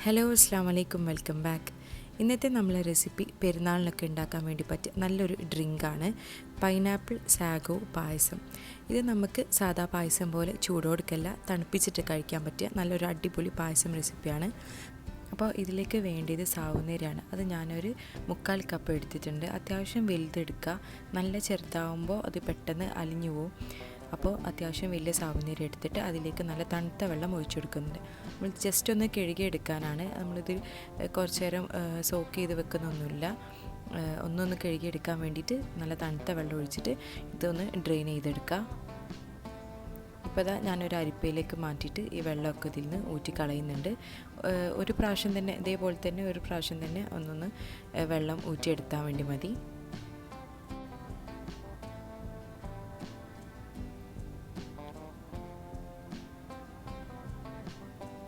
Hello അസ്സാം വലൈക്കും welcome back. ഇന്നത്തെ നമ്മളെ റെസിപ്പി പെരുന്നാളിനൊക്കെ ഉണ്ടാക്കാൻ വേണ്ടി പറ്റിയ നല്ലൊരു ഡ്രിങ്കാണ് പൈനാപ്പിൾ സാഗോ പായസം. ഇത് നമുക്ക് സാദാ പായസം പോലെ ചൂടോടുക്കല്ല തണുപ്പിച്ചിട്ട് കഴിക്കാൻ പറ്റിയ നല്ലൊരു അടിപൊളി പായസം റെസിപ്പിയാണ്. അപ്പോൾ ഇതിലേക്ക് വേണ്ടിയത് സാവുനേരിയാണ്. അത് ഞാനൊരു 1/4 കപ്പ് എടുത്തിട്ടുണ്ട്. അത്യാവശ്യം വലുതെടുക്കുക, നല്ല ചെറുതാവുമ്പോൾ അത് പെട്ടെന്ന് അലിഞ്ഞു പോവും. അപ്പോൾ അത്യാവശ്യം വലിയ സാവുനേരി എടുത്തിട്ട് അതിലേക്ക് നല്ല തണുത്ത വെള്ളം ഒഴിച്ചെടുക്കുന്നുണ്ട്. നമ്മൾ ജസ്റ്റ് ഒന്ന് കഴുകി എടുക്കാനാണ്. നമ്മളിത് കുറച്ച് നേരം സോക്ക് ചെയ്ത് വെക്കുന്നൊന്നുമില്ല. ഒന്നൊന്ന് കഴുകിയെടുക്കാൻ വേണ്ടിയിട്ട് നല്ല തണുത്ത വെള്ളം ഒഴിച്ചിട്ട് ഇതൊന്ന് ഡ്രെയിൻ ചെയ്തെടുക്കുക. ഇപ്പോൾ ഇതാ ഞാനൊരു അരിപ്പയിലേക്ക് മാറ്റിയിട്ട് ഈ വെള്ളമൊക്കെ ഇതിൽ നിന്ന് ഊറ്റി കളയുന്നുണ്ട്. ഒരു പ്രാവശ്യം തന്നെ ഇതേപോലെ തന്നെ ഒരു പ്രാവശ്യം തന്നെ ഒന്നൊന്ന് വെള്ളം ഊറ്റിയെടുത്താൽ വേണ്ടി മതി.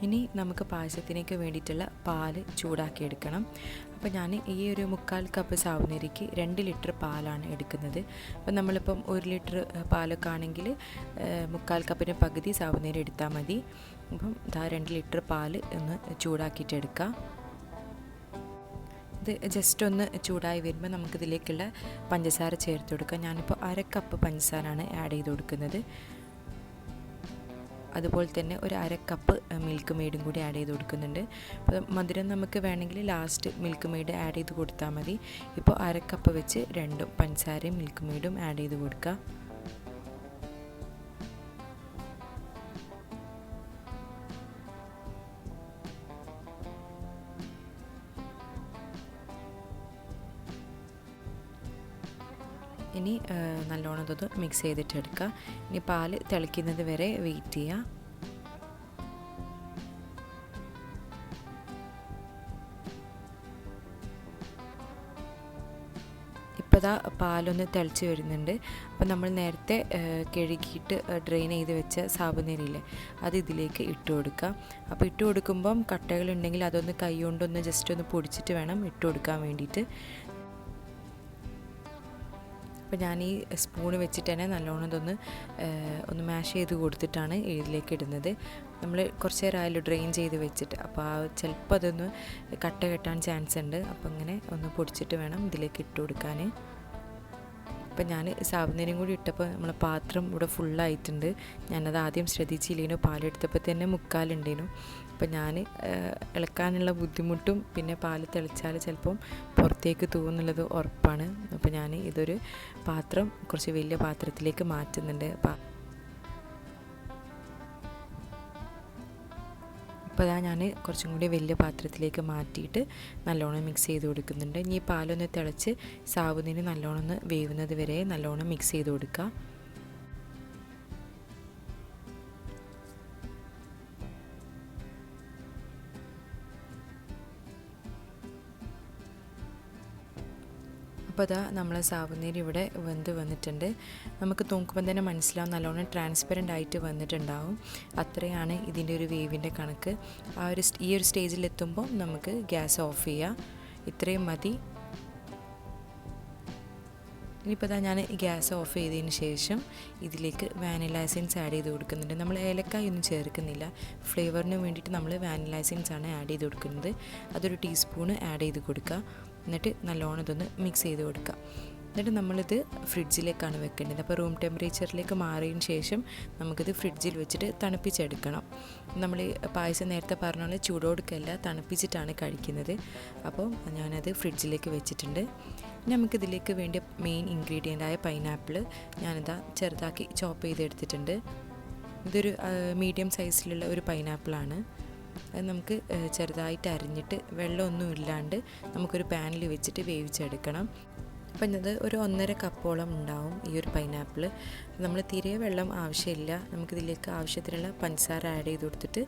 ഇനി നമുക്ക് പായസത്തിലേക്ക് വേണ്ടിയിട്ടുള്ള പാല് ചൂടാക്കിയെടുക്കണം. അപ്പോൾ ഞാൻ ഈ ഒരു 1/4 കപ്പ് സാവുനേരിക്ക് 2 ലിറ്റർ പാലാണ് എടുക്കുന്നത്. അപ്പോൾ നമ്മളിപ്പം 1 ലിറ്റർ പാലൊക്കെ ആണെങ്കിൽ 1/4 കപ്പിന് പകുതി സാവുനേരി എടുത്താൽ മതി. അപ്പം 2 ലിറ്റർ പാല് ഒന്ന് ചൂടാക്കിയിട്ടെടുക്കുക. ഇത് ജസ്റ്റ് ഒന്ന് ചൂടായി വരുമ്പോൾ നമുക്കിതിലേക്കുള്ള പഞ്ചസാര ചേർത്ത് കൊടുക്കാം. ഞാനിപ്പോൾ 1/2 കപ്പ് പഞ്ചസാരയാണ് ആഡ് ചെയ്ത് കൊടുക്കുന്നത്. അതുപോലെ തന്നെ ഒരു 1/2 കപ്പ് മിൽക്ക് മെയ്ഡും കൂടി ആഡ് ചെയ്ത് കൊടുക്കുന്നുണ്ട്. അപ്പോൾ മധുരം നമുക്ക് വേണമെങ്കിൽ ലാസ്റ്റ് മിൽക്ക് മെയ്ഡ് ആഡ് ചെയ്ത് കൊടുത്താൽ മതി. ഇപ്പോൾ 1/2 കപ്പ് വെച്ച് രണ്ടും പഞ്ചസാരയും മിൽക്ക് മെയ്ഡും ആഡ് ചെയ്ത് കൊടുക്കുക. ഇനി നല്ലോണം ഇതൊന്ന് മിക്സ് ചെയ്തിട്ടെടുക്കുക. ഇനി പാല് തിളയ്ക്കുന്നത് വരെ വെയിറ്റ് ചെയ്യുക. ഇപ്പോൾ ഇതാ പാലൊന്ന് തിളച്ച് വരുന്നുണ്ട്. അപ്പോൾ നമ്മൾ നേരത്തെ കഴുകിയിട്ട് ഡ്രെയിൻ ചെയ്ത് വെച്ച സാവുനേരിയില്ലേ, അത് ഇതിലേക്ക് ഇട്ട് കൊടുക്കുക. അപ്പോൾ ഇട്ട് കൊടുക്കുമ്പം കട്ടകളുണ്ടെങ്കിൽ അതൊന്ന് കൈ കൊണ്ടൊന്ന് ജസ്റ്റ് ഒന്ന് പൊടിച്ചിട്ട് വേണം ഇട്ട് കൊടുക്കാൻ വേണ്ടിയിട്ട്. അപ്പോൾ ഞാൻ ഈ സ്പൂണ് വെച്ചിട്ട് തന്നെ നല്ലോണം ഇതൊന്ന് മാഷ് ചെയ്ത് കൊടുത്തിട്ടാണ് ഇതിലേക്ക് ഇടുന്നത്. നമ്മൾ കുറച്ച് നേരം ആയാലും ഡ്രെയിൻ ചെയ്ത് വെച്ചിട്ട്, അപ്പോൾ ചിലപ്പോൾ അതൊന്ന് കട്ട കെട്ടാൻ ചാൻസ് ഉണ്ട്. അപ്പോൾ ഇങ്ങനെ ഒന്ന് പൊടിച്ചിട്ട് വേണം ഇതിലേക്ക് ഇട്ട് കൊടുക്കാൻ. ഇപ്പം ഞാൻ സാവുനേരിയും കൂടി ഇട്ടപ്പോൾ നമ്മളെ പാത്രം ഇവിടെ ഫുള്ളായിട്ടുണ്ട്. ഞാനത് ആദ്യം ശ്രദ്ധിച്ചില്ലേനു. പാലെടുത്തപ്പോൾ തന്നെ 1/4 ഉണ്ടേനു. അപ്പം ഞാൻ ഇളക്കാനുള്ള ബുദ്ധിമുട്ടും പിന്നെ പാല് തിളച്ചാൽ ചിലപ്പം പുറത്തേക്ക് തൂന്നുള്ളത് ഉറപ്പാണ്. അപ്പോൾ ഞാൻ ഇതൊരു പാത്രം കുറച്ച് വലിയ പാത്രത്തിലേക്ക് മാറ്റുന്നുണ്ട്. അപ്പോൾ അതാ ഞാൻ കുറച്ചും കൂടി വലിയ പാത്രത്തിലേക്ക് മാറ്റിയിട്ട് നല്ലോണം മിക്സ് ചെയ്ത് കൊടുക്കുന്നുണ്ട്. ഇനി ഈ പാലൊന്ന് തിളച്ച് സാവുനേരി നല്ലോണം ഒന്ന് വേവുന്നത് വരെ നല്ലോണം മിക്സ് ചെയ്ത് കൊടുക്കുക. അപ്പോൾ അതാ നമ്മളെ സാവുനേരി ഇവിടെ വെന്ത് വന്നിട്ടുണ്ട്. നമുക്ക് നോക്കുമ്പോൾ തന്നെ മനസ്സിലാവും നല്ലോണം ട്രാൻസ്പെറൻ്റ് ആയിട്ട് വന്നിട്ടുണ്ടാവും. അത്രയാണ് ഇതിൻ്റെ ഒരു വേവിൻ്റെ കണക്ക്. ഈ ഒരു സ്റ്റേജിലെത്തുമ്പോൾ നമുക്ക് ഗ്യാസ് ഓഫ് ചെയ്യാം. ഇത്രയും മതി. ഇനിയിപ്പോൾ ഇതാ ഞാൻ ഗ്യാസ് ഓഫ് ചെയ്തതിന് ശേഷം ഇതിലേക്ക് വാനില എസൻസ് ആഡ് ചെയ്ത് കൊടുക്കുന്നുണ്ട്. നമ്മൾ ഏലക്കായ ഒന്നും ചേർക്കുന്നില്ല. ഫ്ലേവറിന് വേണ്ടിയിട്ട് നമ്മൾ വാനില എസൻസ് ആണ് ആഡ് ചെയ്ത് കൊടുക്കുന്നത്. അതൊരു ടീസ്പൂണ് ആഡ് ചെയ്ത് കൊടുക്കുക. എന്നിട്ട് നല്ലോണം ഇതൊന്ന് മിക്സ് ചെയ്ത് കൊടുക്കുക. എന്നിട്ട് നമ്മളിത് ഫ്രിഡ്ജിലേക്കാണ് വെക്കേണ്ടത്. അപ്പോൾ റൂം ടെമ്പറേച്ചറിലേക്ക് മാറിയതിന് ശേഷം നമുക്കിത് ഫ്രിഡ്ജിൽ വെച്ചിട്ട് തണുപ്പിച്ചെടുക്കണം. നമ്മൾ പായസം നേരത്തെ പറഞ്ഞ പോലെ ചൂടോടുക്കല്ല തണുപ്പിച്ചിട്ടാണ് കഴിക്കുന്നത്. അപ്പോൾ ഞാനത് ഫ്രിഡ്ജിലേക്ക് വെച്ചിട്ടുണ്ട്. നമുക്കിതിലേക്ക് വേണ്ടിയ മെയിൻ ഇൻഗ്രീഡിയൻ്റായ പൈനാപ്പിൾ ഞാനിതാ ചെറുതാക്കി ചോപ്പ് ചെയ്തെടുത്തിട്ടുണ്ട്. ഇതൊരു മീഡിയം സൈസിലുള്ള ഒരു പൈനാപ്പിളാണ്. അത് നമുക്ക് ചെറുതായിട്ട് അരിഞ്ഞിട്ട് വെള്ളമൊന്നും ഇല്ലാണ്ട് നമുക്കൊരു പാനിൽ വെച്ചിട്ട് വേവിച്ചെടുക്കണം. അപ്പം ഇത് ഒരു 1.5 കപ്പോളം ഉണ്ടാവും ഈ ഒരു പൈനാപ്പിൾ. നമ്മൾ തീരെ വെള്ളം ആവശ്യമില്ല. നമുക്കിതിലേക്ക് ആവശ്യത്തിനുള്ള പഞ്ചസാര ആഡ് ചെയ്ത് കൊടുത്തിട്ട്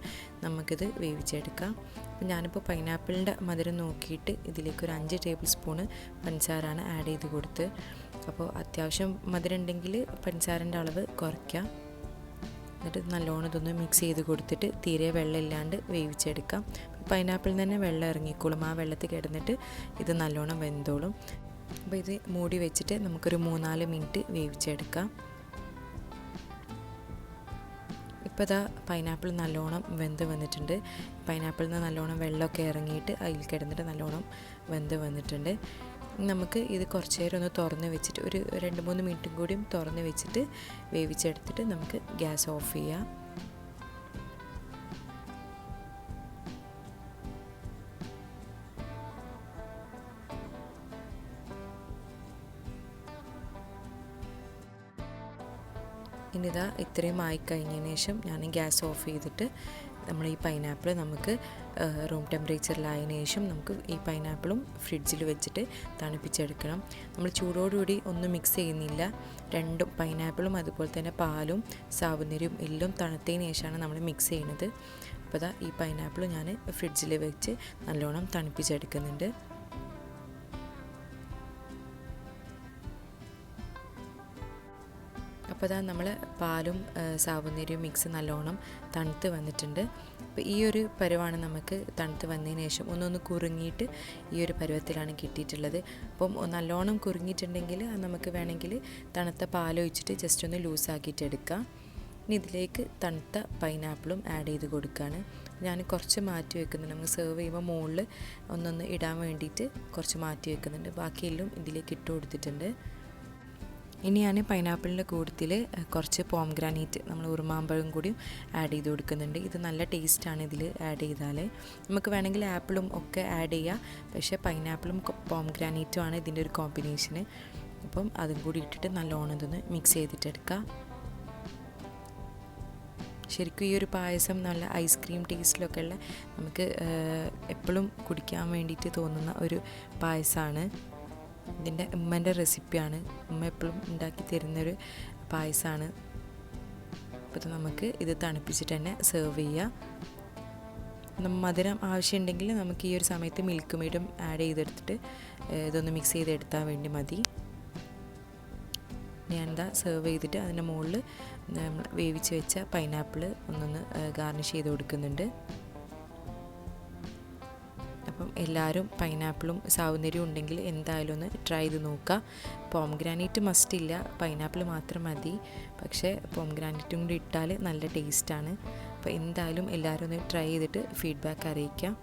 നമുക്കിത് വേവിച്ചെടുക്കാം. അപ്പം ഞാനിപ്പോൾ പൈനാപ്പിളിൻ്റെ മധുരം നോക്കിയിട്ട് ഇതിലേക്ക് ഒരു 5 ടേബിൾ സ്പൂണ് പഞ്ചസാരയാണ് ആഡ് ചെയ്ത് കൊടുത്ത്. അപ്പോൾ അത്യാവശ്യം മധുരം ഉണ്ടെങ്കിൽ പഞ്ചസാരൻ്റെ അളവ് കുറയ്ക്കാം. എന്നിട്ട് നല്ലോണം ഇതൊന്ന് മിക്സ് ചെയ്ത് കൊടുത്തിട്ട് തീരെ വെള്ളം ഇല്ലാണ്ട് വേവിച്ചെടുക്കാം. പൈനാപ്പിളിൽ തന്നെ വെള്ളം ഇറങ്ങിക്കോളും. ആ വെള്ളത്തിൽ കിടന്നിട്ട് ഇത് നല്ലോണം വെന്തോളും. അപ്പോൾ ഇത് മൂടി വെച്ചിട്ട് നമുക്കൊരു 3-4 മിനിറ്റ് വേവിച്ചെടുക്കാം. ഇപ്പോൾ ഇതാ പൈനാപ്പിൾ നല്ലോണം വെന്ത് വന്നിട്ടുണ്ട്. പൈനാപ്പിളിൽ നിന്ന് നല്ലോണം വെള്ളമൊക്കെ ഇറങ്ങിയിട്ട് അതിൽ കിടന്നിട്ട് നല്ലോണം വെന്ത് വന്നിട്ടുണ്ട്. നമുക്ക് ഇത് കുറച്ച് നേരം ഒന്ന് തുറന്ന് വെച്ചിട്ട് ഒരു 2-3 മിനിറ്റും കൂടിയും തുറന്ന് വെച്ചിട്ട് വേവിച്ചെടുത്തിട്ട് നമുക്ക് ഗ്യാസ് ഓഫ് ചെയ്യാം. ഇനിതാ ഇത്രയും ആയിക്കഴിഞ്ഞതിന് ശേഷം ഞാൻ ഗ്യാസ് ഓഫ് ചെയ്തിട്ട് നമ്മൾ ഈ പൈനാപ്പിൾ നമുക്ക് റൂം ടെമ്പറേച്ചറിലായതിനു ശേഷം നമുക്ക് ഈ പൈനാപ്പിളും ഫ്രിഡ്ജിൽ വെച്ചിട്ട് തണുപ്പിച്ചെടുക്കണം. നമ്മൾ ചൂടോടുകൂടി ഒന്നും മിക്സ് ചെയ്യുന്നില്ല. രണ്ടും പൈനാപ്പിളും അതുപോലെ തന്നെ പാലും സാബുനരിയും എല്ലാം തണുത്തതിന് ശേഷമാണ് നമ്മൾ മിക്സ് ചെയ്യുന്നത്. അപ്പോൾ ദാ ഈ പൈനാപ്പിൾ ഞാൻ ഫ്രിഡ്ജിൽ വെച്ച് നല്ലോണം തണുപ്പിച്ചെടുക്കുന്നുണ്ട്. അപ്പോൾ ഇതാ നമ്മൾ പാലും സാബുനരിയും മിക്സ് നല്ലോണം തണുത്ത് വന്നിട്ടുണ്ട്. അപ്പോൾ ഈ ഒരു പരുവാണ് നമുക്ക് തണുത്ത് വന്നതിന് ശേഷം ഒന്നൊന്ന് കുറുങ്ങിയിട്ട് ഈ ഒരു പരുവത്തിലാണ് കിട്ടിയിട്ടുള്ളത്. അപ്പം നല്ലോണം കുറുങ്ങിയിട്ടുണ്ടെങ്കിൽ നമുക്ക് വേണമെങ്കിൽ തണുത്ത പാലൊഴിച്ചിട്ട് ജസ്റ്റ് ഒന്ന് ലൂസാക്കിയിട്ട് എടുക്കാം. ഇനി ഇതിലേക്ക് തണുത്ത പൈനാപ്പിളും ആഡ് ചെയ്ത് കൊടുക്കുകയാണ്. ഞാൻ കുറച്ച് മാറ്റി വെക്കുന്നുണ്ട്. നമുക്ക് സെർവ് ചെയ്യുമ്പോൾ മുകളിൽ ഒന്നൊന്ന് ഇടാൻ വേണ്ടിയിട്ട് കുറച്ച് മാറ്റി വെക്കുന്നുണ്ട്. ബാക്കിയെല്ലാം ഇതിലേക്ക് ഇട്ട് കൊടുത്തിട്ടുണ്ട്. ഇനി ഞാൻ പൈനാപ്പിളിൻ്റെ കൂട്ടത്തിൽ കുറച്ച് പോംഗ്രാനൈറ്റ് നമ്മൾ ഉറുമാമ്പഴം കൂടി ആഡ് ചെയ്ത് കൊടുക്കുന്നുണ്ട്. ഇത് നല്ല ടേസ്റ്റാണ് ഇതിൽ ആഡ് ചെയ്താൽ. നമുക്ക് വേണമെങ്കിൽ ആപ്പിളും ഒക്കെ ആഡ് ചെയ്യാം, പക്ഷേ പൈനാപ്പിളും പോംഗ്രാനൈറ്റും ആണ് ഇതിൻ്റെ ഒരു കോമ്പിനേഷന്. അപ്പം അതും കൂടി ഇട്ടിട്ട് നല്ലോണം ഇതൊന്ന് മിക്സ് ചെയ്തിട്ടെടുക്കുക. ശരിക്കും ഈ ഒരു പായസം നല്ല ഐസ്ക്രീം ടേസ്റ്റിലൊക്കെ ഉള്ള നമുക്ക് എപ്പോഴും കുടിക്കാൻ വേണ്ടിയിട്ട് തോന്നുന്ന ഒരു പായസമാണ്. ഇതിൻ്റെ ഉമ്മൻ്റെ റെസിപ്പിയാണ്. ഉമ്മ എപ്പോഴും ഉണ്ടാക്കി തരുന്നൊരു പായസമാണ്. അപ്പോൾ നമുക്ക് ഇത് തണുപ്പിച്ചിട്ട് തന്നെ സെർവ് ചെയ്യാം. മധുരം ആവശ്യമുണ്ടെങ്കിൽ നമുക്ക് ഈ ഒരു സമയത്ത് മിൽക്ക് മെയ്ഡും ആഡ് ചെയ്തെടുത്തിട്ട് ഇതൊന്ന് മിക്സ് ചെയ്തെടുത്താൽ വേണ്ടി മതി. ഞാനെന്താ സെർവ് ചെയ്തിട്ട് അതിൻ്റെ മുകളിൽ വേവിച്ച് വെച്ച പൈനാപ്പിൾ ഒന്നൊന്ന് ഗാർണിഷ് ചെയ്ത് കൊടുക്കുന്നുണ്ട്. അപ്പം എല്ലാവരും പൈനാപ്പിളും സാവുനരിയും ഉണ്ടെങ്കിൽ എന്തായാലും ഒന്ന് ട്രൈ ചെയ്ത് നോക്കുക. പോംഗ്രാനൈറ്റ് മസ്റ്റില്ല, പൈനാപ്പിൾ മാത്രം മതി. പക്ഷേ പോംഗ്രാനൈറ്റും കൂടി ഇട്ടാൽ നല്ല ടേസ്റ്റാണ്. അപ്പോൾ എന്തായാലും എല്ലാവരും ഒന്ന് ട്രൈ ചെയ്തിട്ട് ഫീഡ്ബാക്ക് അറിയിക്കാം.